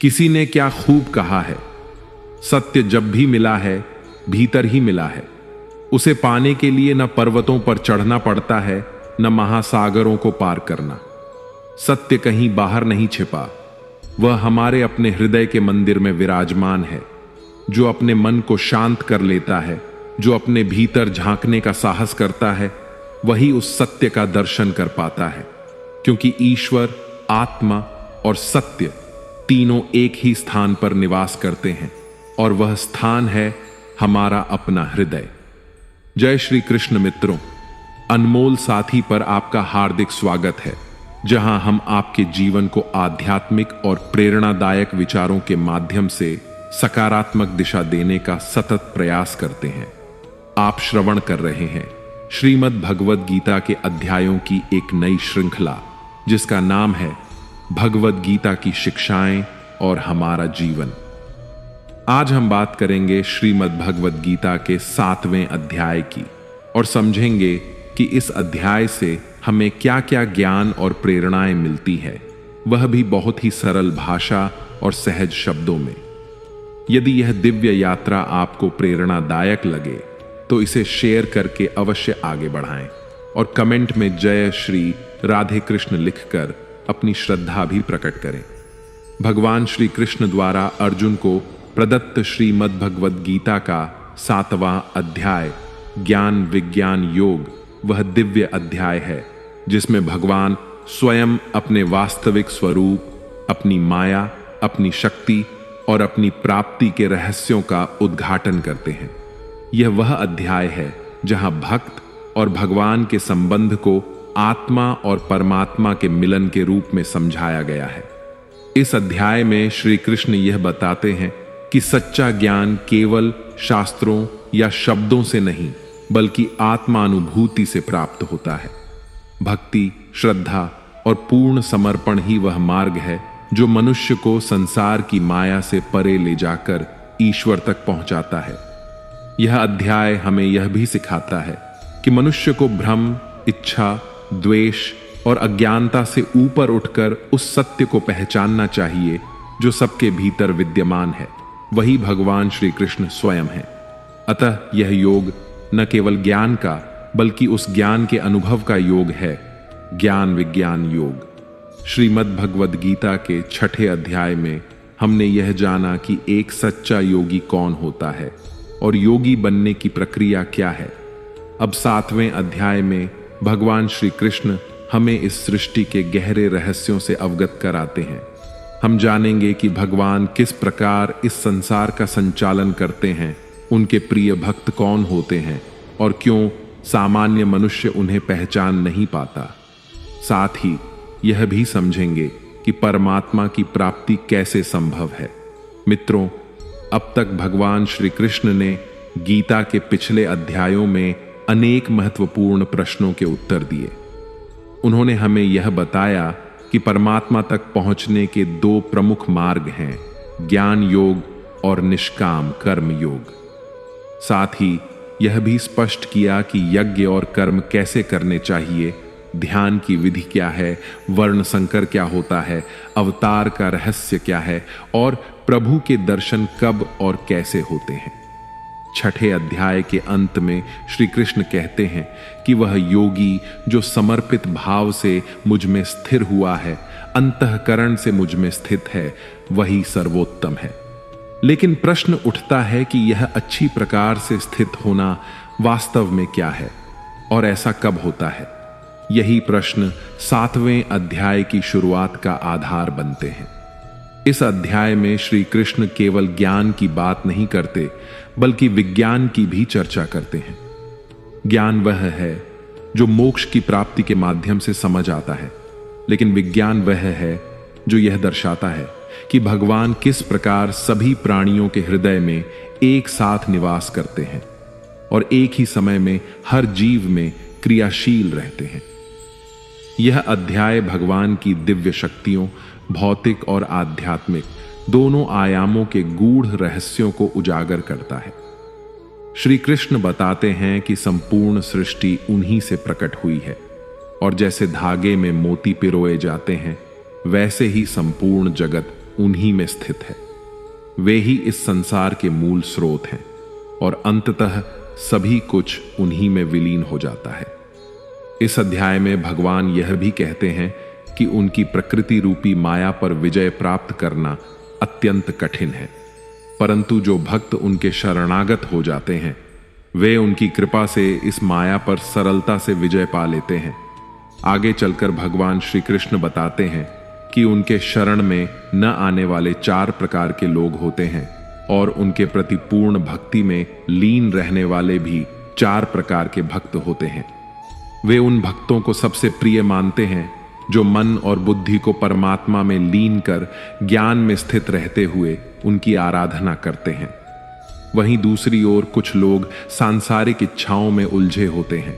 किसी ने क्या खूब कहा है, सत्य जब भी मिला है भीतर ही मिला है। उसे पाने के लिए न पर्वतों पर चढ़ना पड़ता है न महासागरों को पार करना। सत्य कहीं बाहर नहीं छिपा, वह हमारे अपने हृदय के मंदिर में विराजमान है। जो अपने मन को शांत कर लेता है, जो अपने भीतर झांकने का साहस करता है, वही उस सत्य का दर्शन कर पाता है। क्योंकि ईश्वर, आत्मा और सत्य तीनों एक ही स्थान पर निवास करते हैं और वह स्थान है हमारा अपना हृदय। जय श्री कृष्ण मित्रों, अनमोल साथी पर आपका हार्दिक स्वागत है, जहां हम आपके जीवन को आध्यात्मिक और प्रेरणादायक विचारों के माध्यम से सकारात्मक दिशा देने का सतत प्रयास करते हैं। आप श्रवण कर रहे हैं श्रीमद् भगवद गीता के अध्यायों की एक नई श्रृंखला, जिसका नाम है भगवद गीता की शिक्षाएं और हमारा जीवन। आज हम बात करेंगे श्रीमद् भगवद गीता के 7वें अध्याय की और समझेंगे कि इस अध्याय से हमें क्या क्या ज्ञान और प्रेरणाएं मिलती है, वह भी बहुत ही सरल भाषा और सहज शब्दों में। यदि यह दिव्य यात्रा आपको प्रेरणादायक लगे तो इसे शेयर करके अवश्य आगे बढ़ाएं और कमेंट में जय श्री राधे कृष्ण लिखकर अपनी श्रद्धा भी प्रकट करें। भगवान श्री कृष्ण द्वारा अर्जुन को प्रदत्त श्रीमद् भगवद गीता का 7वां अध्याय ज्ञान विज्ञान योग वह दिव्य अध्याय है जिसमें भगवान स्वयं अपने वास्तविक स्वरूप, अपनी माया, अपनी शक्ति और अपनी प्राप्ति के रहस्यों का उद्घाटन करते हैं। यह वह अध्याय है जहां भक्त और भगवान के संबंध को आत्मा और परमात्मा के मिलन के रूप में समझाया गया है। इस अध्याय में श्री कृष्ण यह बताते हैं कि सच्चा ज्ञान केवल शास्त्रों या शब्दों से नहीं बल्कि आत्मानुभूति से प्राप्त होता है। भक्ति, श्रद्धा और पूर्ण समर्पण ही वह मार्ग है जो मनुष्य को संसार की माया से परे ले जाकर ईश्वर तक पहुंचाता है। यह अध्याय हमें यह भी सिखाता है कि मनुष्य को भ्रम, इच्छा, द्वेष और अज्ञानता से ऊपर उठकर उस सत्य को पहचानना चाहिए जो सबके भीतर विद्यमान है। वही भगवान श्री कृष्ण स्वयं है। अतः यह योग न केवल ज्ञान का बल्कि उस ज्ञान के अनुभव का योग है, ज्ञान विज्ञान योग। श्रीमद् भगवद गीता के 6ठे अध्याय में हमने यह जाना कि एक सच्चा योगी कौन होता है और योगी बनने की प्रक्रिया क्या है। अब 7वें अध्याय में भगवान श्री कृष्ण हमें इस सृष्टि के गहरे रहस्यों से अवगत कराते हैं। हम जानेंगे कि भगवान किस प्रकार इस संसार का संचालन करते हैं, उनके प्रिय भक्त कौन होते हैं और क्यों सामान्य मनुष्य उन्हें पहचान नहीं पाता। साथ ही यह भी समझेंगे कि परमात्मा की प्राप्ति कैसे संभव है। मित्रों, अब तक भगवान श्री कृष्ण ने गीता के पिछले अध्यायों में अनेक महत्वपूर्ण प्रश्नों के उत्तर दिए। उन्होंने हमें यह बताया कि परमात्मा तक पहुंचने के 2 प्रमुख मार्ग हैं, ज्ञान योग और निष्काम कर्म योग। साथ ही यह भी स्पष्ट किया कि यज्ञ और कर्म कैसे करने चाहिए, ध्यान की विधि क्या है, वर्ण संकर क्या होता है, अवतार का रहस्य क्या है और प्रभु के दर्शन कब और कैसे होते हैं। 6ठे अध्याय के अंत में श्री कृष्ण कहते हैं कि वह योगी जो समर्पित भाव से मुझ में स्थिर हुआ है, अंतःकरण से मुझ में स्थित है, वही सर्वोत्तम है। लेकिन प्रश्न उठता है कि यह अच्छी प्रकार से स्थित होना वास्तव में क्या है और ऐसा कब होता है। यही प्रश्न 7वें अध्याय की शुरुआत का आधार बनते हैं। इस अध्याय में श्री कृष्ण केवल ज्ञान की बात नहीं करते बल्कि विज्ञान की भी चर्चा करते हैं। ज्ञान वह है जो मोक्ष की प्राप्ति के माध्यम से समझ आता है, लेकिन विज्ञान वह है जो यह दर्शाता है कि भगवान किस प्रकार सभी प्राणियों के हृदय में एक साथ निवास करते हैं और एक ही समय में हर जीव में क्रियाशील रहते हैं। यह अध्याय भगवान की दिव्य शक्तियों, भौतिक और आध्यात्मिक दोनों आयामों के गूढ़ रहस्यों को उजागर करता है। श्री कृष्ण बताते हैं कि संपूर्ण सृष्टि उन्हीं से प्रकट हुई है और जैसे धागे में मोती पिरोए जाते हैं, वैसे ही संपूर्ण जगत उन्हीं में स्थित है। वे ही इस संसार के मूल स्रोत हैं और अंततः सभी कुछ उन्हीं में विलीन हो जाता है। इस अध्याय में भगवान यह भी कहते हैं कि उनकी प्रकृति रूपी माया पर विजय प्राप्त करना अत्यंत कठिन है, परंतु जो भक्त उनके शरणागत हो जाते हैं वे उनकी कृपा से इस माया पर सरलता से विजय पा लेते हैं। आगे चलकर भगवान श्री कृष्ण बताते हैं कि उनके शरण में न आने वाले 4 प्रकार के लोग होते हैं और उनके प्रति पूर्ण भक्ति में लीन रहने वाले भी 4 प्रकार के भक्त होते हैं। वे उन भक्तों को सबसे प्रिय मानते हैं जो मन और बुद्धि को परमात्मा में लीन कर ज्ञान में स्थित रहते हुए उनकी आराधना करते हैं। वहीं दूसरी ओर कुछ लोग सांसारिक इच्छाओं में उलझे होते हैं।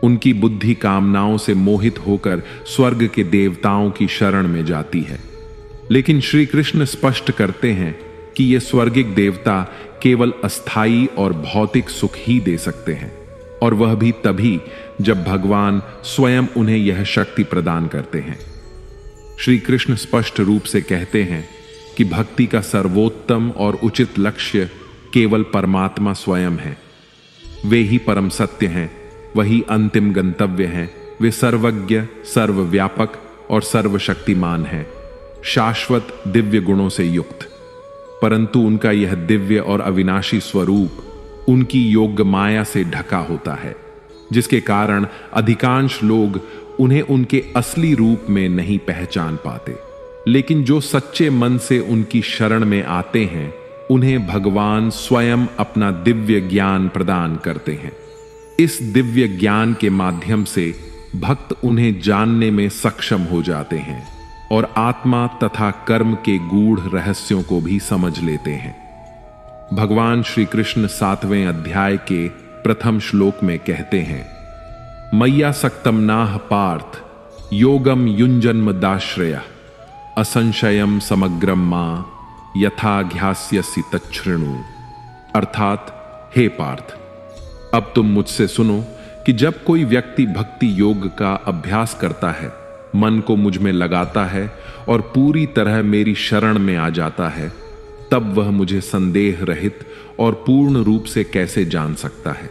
उनकी बुद्धि कामनाओं से मोहित होकर स्वर्ग के देवताओं की शरण में जाती है, लेकिन श्री कृष्ण स्पष्ट करते हैं कि ये स्वर्गिक देवता केवल अस्थाई और भौतिक सुख ही दे सकते हैं, और वह भी तभी जब भगवान स्वयं उन्हें यह शक्ति प्रदान करते हैं। श्री कृष्ण स्पष्ट रूप से कहते हैं कि भक्ति का सर्वोत्तम और उचित लक्ष्य केवल परमात्मा स्वयं है। वे ही परम सत्य हैं, वही अंतिम गंतव्य हैं। वे सर्वज्ञ, सर्वव्यापक और सर्वशक्तिमान हैं, शाश्वत दिव्य गुणों से युक्त। परंतु उनका यह दिव्य और अविनाशी स्वरूप उनकी योग्य माया से ढका होता है, जिसके कारण अधिकांश लोग उन्हें उनके असली रूप में नहीं पहचान पाते। लेकिन जो सच्चे मन से उनकी शरण में आते हैं उन्हें भगवान स्वयं अपना दिव्य ज्ञान प्रदान करते हैं। इस दिव्य ज्ञान के माध्यम से भक्त उन्हें जानने में सक्षम हो जाते हैं और आत्मा तथा कर्म के गूढ़ रहस्यों को भी समझ लेते हैं। भगवान श्री कृष्ण 7वें अध्याय के प्रथम श्लोक में कहते हैं, मय्या सक्तम नाह पार्थ योगम युंजन्म दाश्रय असंशयम समग्रम मां यथा घ्यास्यसि तच्छृणु। अर्थात, हे पार्थ, अब तुम मुझसे सुनो कि जब कोई व्यक्ति भक्ति योग का अभ्यास करता है, मन को मुझ में लगाता है और पूरी तरह मेरी शरण में आ जाता है, तब वह मुझे संदेह रहित और पूर्ण रूप से कैसे जान सकता है।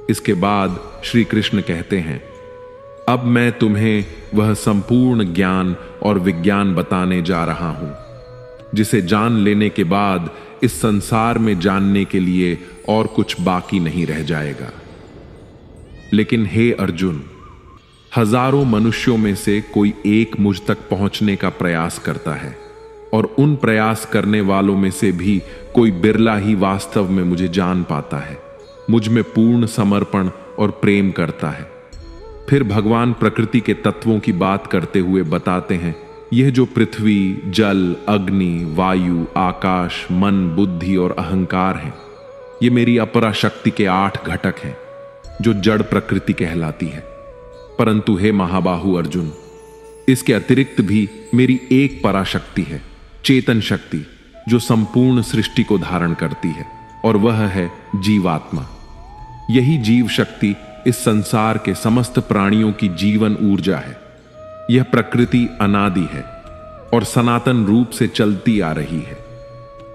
इसके बाद श्री कृष्ण कहते हैं, अब मैं तुम्हें वह संपूर्ण ज्ञान और विज्ञान बताने जा रहा हूं, जिसे जान लेने के बाद इस संसार में जानने के लिए और कुछ बाकी नहीं रह जाएगा। लेकिन हे अर्जुन, हजारों मनुष्यों में से कोई एक मुझ तक पहुंचने का प्रयास करता है, और उन प्रयास करने वालों में से भी कोई बिरला ही वास्तव में मुझे जान पाता है, मुझ में पूर्ण समर्पण और प्रेम करता है। फिर भगवान प्रकृति के तत्वों की बात करते हुए बताते हैं, यह जो पृथ्वी, जल, अग्नि, वायु, आकाश, मन, बुद्धि और अहंकार हैं, ये मेरी अपरा शक्ति के 8 घटक हैं जो जड़ प्रकृति कहलाती है। परंतु हे महाबाहु अर्जुन, इसके अतिरिक्त भी मेरी एक पराशक्ति है, चेतन शक्ति, जो संपूर्ण सृष्टि को धारण करती है, और वह है जीवात्मा। यही जीव शक्ति इस संसार के समस्त प्राणियों की जीवन ऊर्जा है। यह प्रकृति अनादि है और सनातन रूप से चलती आ रही है।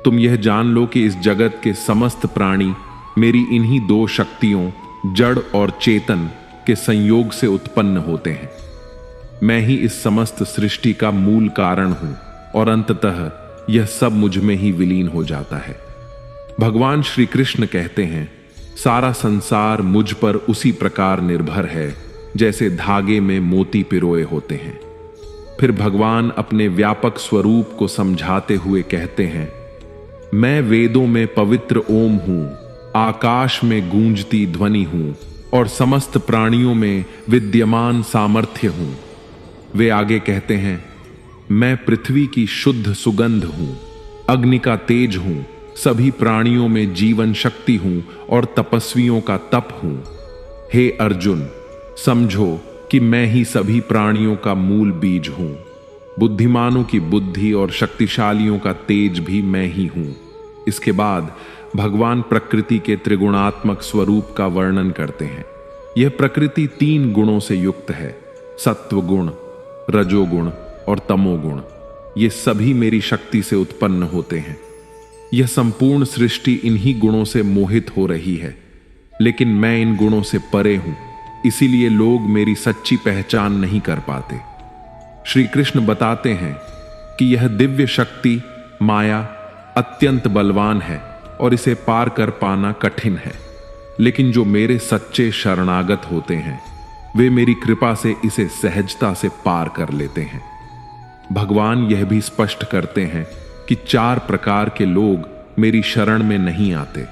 तुम यह जान लो कि इस जगत के समस्त प्राणी मेरी इन्हीं 2 शक्तियों, जड़ और चेतन, के संयोग से उत्पन्न होते हैं। मैं ही इस समस्त सृष्टि का मूल कारण हूं और अंततः यह सब मुझ में ही विलीन हो जाता है। भगवान श्री कृष्ण कहते हैं, सारा संसार मुझ पर उसी प्रकार निर्भर है जैसे धागे में मोती पिरोए होते हैं। फिर भगवान अपने व्यापक स्वरूप को समझाते हुए कहते हैं, मैं वेदों में पवित्र ओम हूं, आकाश में गूंजती ध्वनि हूं और समस्त प्राणियों में विद्यमान सामर्थ्य हूं। वे आगे कहते हैं, मैं पृथ्वी की शुद्ध सुगंध हूं, अग्नि का तेज हूं, सभी प्राणियों में जीवन शक्ति हूं और तपस्वियों का तप हूं। हे अर्जुन, समझो कि मैं ही सभी प्राणियों का मूल बीज हूं। बुद्धिमानों की बुद्धि और शक्तिशालियों का तेज भी मैं ही हूं। इसके बाद भगवान प्रकृति के त्रिगुणात्मक स्वरूप का वर्णन करते हैं। यह प्रकृति 3 गुणों से युक्त है, सत्व गुण, रजोगुण और तमोगुण। ये सभी मेरी शक्ति से उत्पन्न होते हैं। यह संपूर्ण सृष्टि इन्हीं गुणों से मोहित हो रही है, लेकिन मैं इन गुणों से परे हूं, इसीलिए लोग मेरी सच्ची पहचान नहीं कर पाते। श्री कृष्ण बताते हैं कि यह दिव्य शक्ति माया अत्यंत बलवान है और इसे पार कर पाना कठिन है, लेकिन जो मेरे सच्चे शरणागत होते हैं वे मेरी कृपा से इसे सहजता से पार कर लेते हैं। भगवान यह भी स्पष्ट करते हैं कि 4 प्रकार के लोग मेरी शरण में नहीं आते।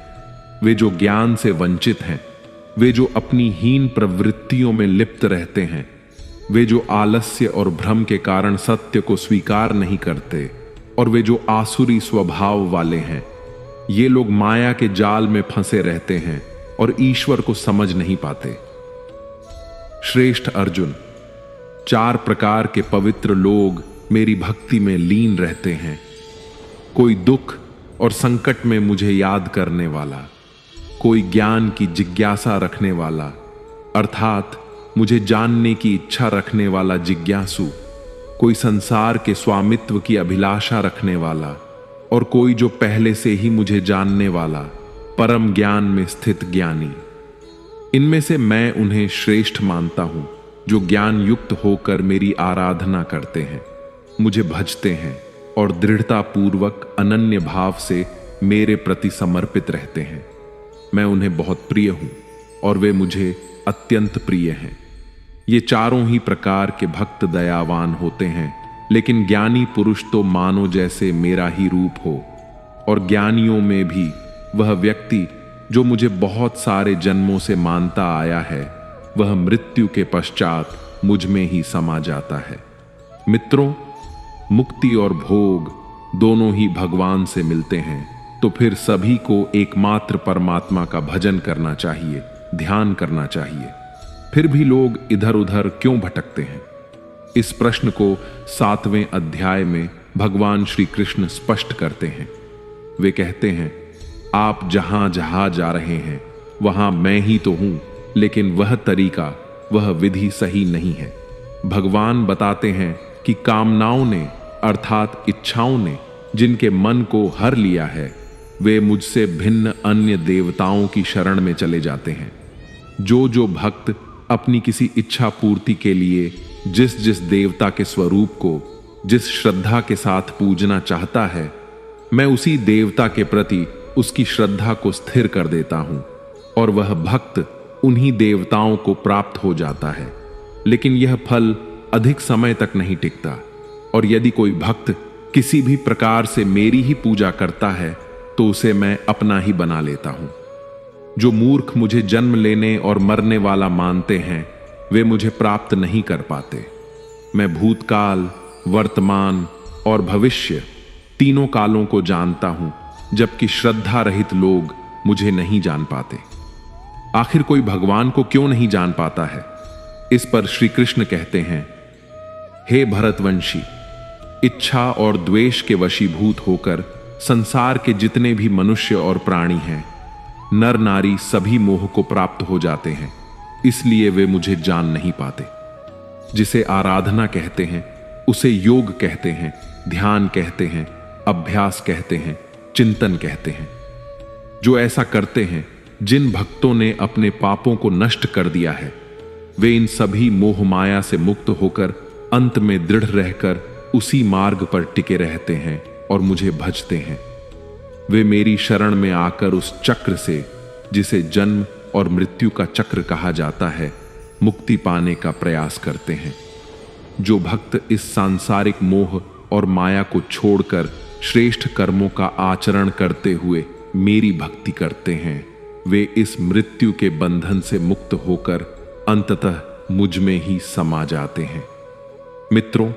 वे जो ज्ञान से वंचित हैं, वे जो अपनी हीन प्रवृत्तियों में लिप्त रहते हैं, वे जो आलस्य और भ्रम के कारण सत्य को स्वीकार नहीं करते, और वे जो आसुरी स्वभाव वाले हैं। ये लोग माया के जाल में फंसे रहते हैं और ईश्वर को समझ नहीं पाते। श्रेष्ठ अर्जुन, 4 प्रकार के पवित्र लोग मेरी भक्ति में लीन रहते हैं। कोई दुख और संकट में मुझे याद करने वाला, कोई ज्ञान की जिज्ञासा रखने वाला अर्थात मुझे जानने की इच्छा रखने वाला जिज्ञासु, कोई संसार के स्वामित्व की अभिलाषा रखने वाला, और कोई जो पहले से ही मुझे जानने वाला परम ज्ञान में स्थित ज्ञानी। इनमें से मैं उन्हें श्रेष्ठ मानता हूं जो ज्ञान युक्त होकर मेरी आराधना करते हैं, मुझे भजते हैं और दृढ़ता पूर्वक अनन्य भाव से मेरे प्रति समर्पित रहते हैं। मैं उन्हें बहुत प्रिय हूं और वे मुझे अत्यंत प्रिय हैं। ये चारों ही प्रकार के भक्त दयावान होते हैं, लेकिन ज्ञानी पुरुष तो मानो जैसे मेरा ही रूप हो, और ज्ञानियों में भी वह व्यक्ति जो मुझे बहुत सारे जन्मों से मानता आया है, वह मृत्यु के पश्चात मुझ में ही समा जाता है। मित्रों, मुक्ति और भोग दोनों ही भगवान से मिलते हैं, तो फिर सभी को एकमात्र परमात्मा का भजन करना चाहिए, ध्यान करना चाहिए। फिर भी लोग इधर उधर क्यों भटकते हैं? इस प्रश्न को 7वें अध्याय में भगवान श्री कृष्ण स्पष्ट करते हैं। वे कहते हैं, आप जहां जहां जा रहे हैं वहां मैं ही तो हूं, लेकिन वह तरीका, वह विधि सही नहीं है। भगवान बताते हैं कि कामनाओं ने अर्थात इच्छाओं ने जिनके मन को हर लिया है, वे मुझसे भिन्न अन्य देवताओं की शरण में चले जाते हैं। जो भक्त अपनी किसी इच्छा पूर्ति के लिए जिस जिस देवता के स्वरूप को जिस श्रद्धा के साथ पूजना चाहता है, मैं उसी देवता के प्रति उसकी श्रद्धा को स्थिर कर देता हूं और वह भक्त उन्हीं देवताओं को प्राप्त हो जाता है। लेकिन यह फल अधिक समय तक नहीं टिकता, और यदि कोई भक्त किसी भी प्रकार से मेरी ही पूजा करता है तो उसे मैं अपना ही बना लेता हूं। जो मूर्ख मुझे जन्म लेने और मरने वाला मानते हैं, वे मुझे प्राप्त नहीं कर पाते। मैं भूतकाल, वर्तमान और भविष्य तीनों कालों को जानता हूं, जबकि श्रद्धा रहित लोग मुझे नहीं जान पाते। आखिर कोई भगवान को क्यों नहीं जान पाता है? इस पर श्री कृष्ण कहते हैं, हे भरतवंशी, इच्छा और द्वेष के वशीभूत होकर संसार के जितने भी मनुष्य और प्राणी हैं, नर नारी सभी मोह को प्राप्त हो जाते हैं, इसलिए वे मुझे जान नहीं पाते। जिसे आराधना कहते हैं उसे योग कहते हैं, ध्यान कहते हैं, अभ्यास कहते हैं, चिंतन कहते हैं। जो ऐसा करते हैं, जिन भक्तों ने अपने पापों को नष्ट कर दिया है, वे इन सभी मोह माया से मुक्त होकर अंत में दृढ़ रहकर उसी मार्ग पर टिके रहते हैं और मुझे भजते हैं। वे मेरी शरण में आकर उस चक्र से, जिसे जन्म और मृत्यु का चक्र कहा जाता है, मुक्ति पाने का प्रयास करते हैं। जो भक्त इस सांसारिक मोह और माया को छोड़कर श्रेष्ठ कर्मों का आचरण करते हुए मेरी भक्ति करते हैं, वे इस मृत्यु के बंधन से मुक्त होकर अंततः मुझ में ही समा जाते हैं। मित्रों,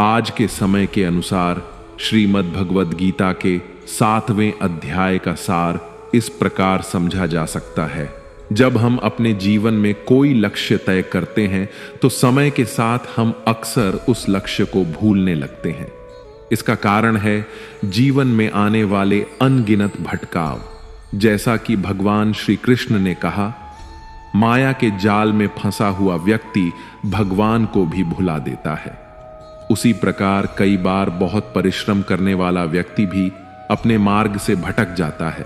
आज के समय के अनुसार श्रीमद् भगवद गीता के 7वें अध्याय का सार इस प्रकार समझा जा सकता है। जब हम अपने जीवन में कोई लक्ष्य तय करते हैं तो समय के साथ हम अक्सर उस लक्ष्य को भूलने लगते हैं। इसका कारण है जीवन में आने वाले अनगिनत भटकाव। जैसा कि भगवान श्री कृष्ण ने कहा, माया के जाल में फंसा हुआ व्यक्ति भगवान को भी भुला देता है। उसी प्रकार कई बार बहुत परिश्रम करने वाला व्यक्ति भी अपने मार्ग से भटक जाता है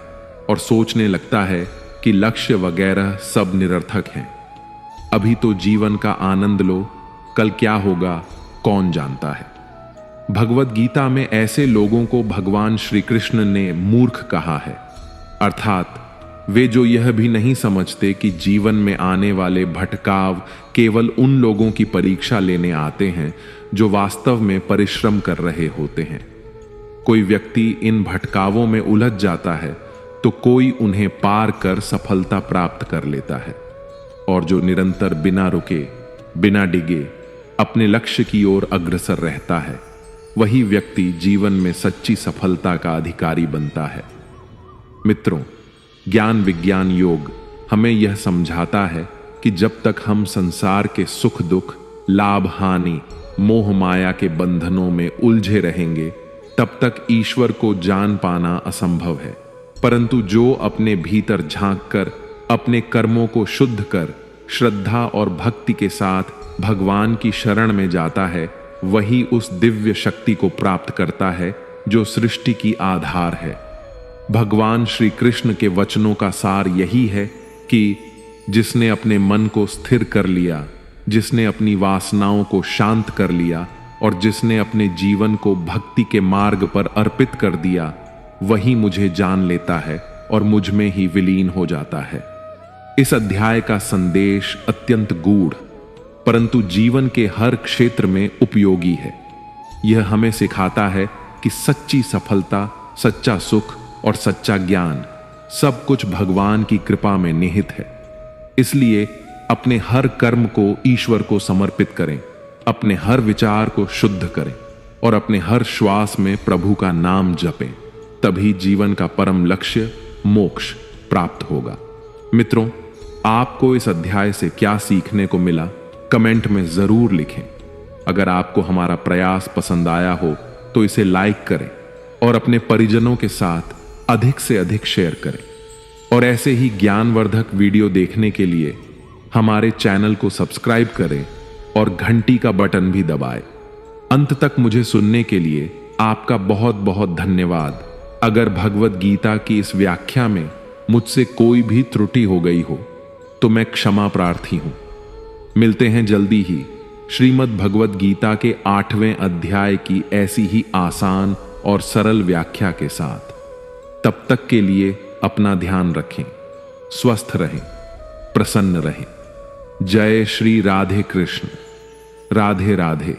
और सोचने लगता है कि लक्ष्य वगैरह सब निरर्थक हैं। अभी तो जीवन का आनंद लो, कल क्या होगा कौन जानता है। भगवत गीता में ऐसे लोगों को भगवान श्री कृष्ण ने मूर्ख कहा है, अर्थात वे जो यह भी नहीं समझते कि जीवन में आने वाले भटकाव केवल उन लोगों की परीक्षा लेने आते हैं जो वास्तव में परिश्रम कर रहे होते हैं। कोई व्यक्ति इन भटकावों में उलझ जाता है तो कोई उन्हें पार कर सफलता प्राप्त कर लेता है, और जो निरंतर बिना रुके बिना डिगे अपने लक्ष्य की ओर अग्रसर रहता है, वही व्यक्ति जीवन में सच्ची सफलता का अधिकारी बनता है। मित्रों, ज्ञान विज्ञान योग हमें यह समझाता है कि जब तक हम संसार के सुख दुख, लाभ हानि, मोह माया के बंधनों में उलझे रहेंगे, तब तक ईश्वर को जान पाना असंभव है। परंतु जो अपने भीतर झांक कर अपने कर्मों को शुद्ध कर श्रद्धा और भक्ति के साथ भगवान की शरण में जाता है, वही उस दिव्य शक्ति को प्राप्त करता है जो सृष्टि की आधार है। भगवान श्री कृष्ण के वचनों का सार यही है कि जिसने अपने मन को स्थिर कर लिया, जिसने अपनी वासनाओं को शांत कर लिया और जिसने अपने जीवन को भक्ति के मार्ग पर अर्पित कर दिया, वही मुझे जान लेता है और मुझ में ही विलीन हो जाता है। इस अध्याय का संदेश अत्यंत गूढ़ परंतु जीवन के हर क्षेत्र में उपयोगी है। यह हमें सिखाता है कि सच्ची सफलता, सच्चा सुख और सच्चा ज्ञान सब कुछ भगवान की कृपा में निहित है। इसलिए अपने हर कर्म को ईश्वर को समर्पित करें, अपने हर विचार को शुद्ध करें और अपने हर श्वास में प्रभु का नाम जपें। तभी जीवन का परम लक्ष्य मोक्ष प्राप्त होगा। मित्रों, आपको इस अध्याय से क्या सीखने को मिला, कमेंट में जरूर लिखें। अगर आपको हमारा प्रयास पसंद आया हो तो इसे लाइक करें और अपने परिजनों के साथ अधिक से अधिक शेयर करें। और ऐसे ही ज्ञानवर्धक वीडियो देखने के लिए हमारे चैनल को सब्सक्राइब करें और घंटी का बटन भी दबाएं। अंत तक मुझे सुनने के लिए आपका बहुत बहुत धन्यवाद। अगर भगवत गीता की इस व्याख्या में मुझसे कोई भी त्रुटि हो गई हो तो मैं क्षमा प्रार्थी हूं। मिलते हैं जल्दी ही श्रीमद् भगवत गीता के 8वें अध्याय की ऐसी ही आसान और सरल व्याख्या के साथ। तब तक के लिए अपना ध्यान रखें, स्वस्थ रहें, प्रसन्न रहें। जय श्री राधे कृष्ण। राधे राधे।